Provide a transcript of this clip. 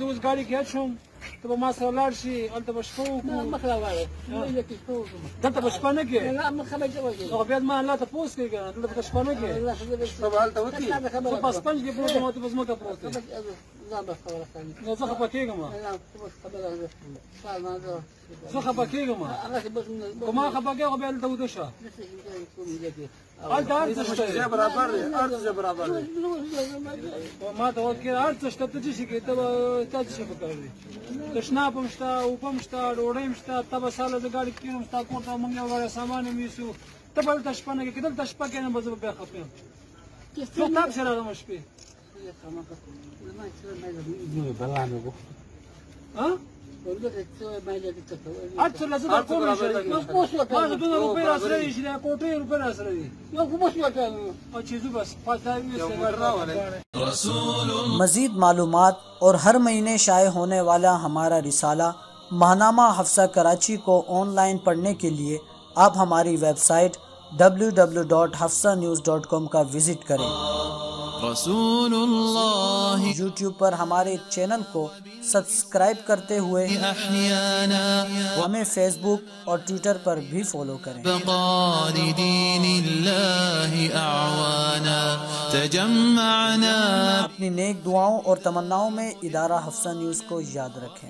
اوس ګاډي کې شوم ته به ما سره لاړ شي هلته به شپه وکړو دلته به شپه نه کې خو بیا ما الله ته پوس کوي که نه دلته به شپه نه کې ته به هلته وکړې زه په سپنج کې پروت یم او ته په ځمکه پروت یې نو زه خفه کېږم زه خفه کېږم خو ما خفه کېږم خو بیا هلته وده شه هلته هر څه شته دی برابر دی هر څه برابر دی ما ته وکړې هر څه شته ته څه شي کوې تا څه شي پکار دی تشناب هم شته اوبه هم شته ډوډۍ هم شته ته به سهله زه ګاډي کښېنم ستا کور ته موږ یو ګاډی سامان هم یوسو ته به هلته شپه نه کوې که دلته شپه کښېنم به زه به بیا خفه یم زه تا پسې راغلم شپې هرڅه له زه در کوم شي ما ته دونه روپۍ راسره دي چې د کوټۍ روپۍ راسره دي چې زه بس मजीद मालूमात और हर महीने शाये होने वाला हमारा रिसाला माहनामा हफ्सा कराची को ऑनलाइन पढ़ने के लिए आप हमारी वेबसाइट www.hafsanews.com का विजिट करें। यूट्यूब पर हमारे चैनल को सब्सक्राइब करते हुए हमें फेसबुक और ट्विटर पर भी फॉलो करें। अपनी नेक दुआओं और तमन्नाओं में इदारा हफ्सा न्यूज़ को याद रखें।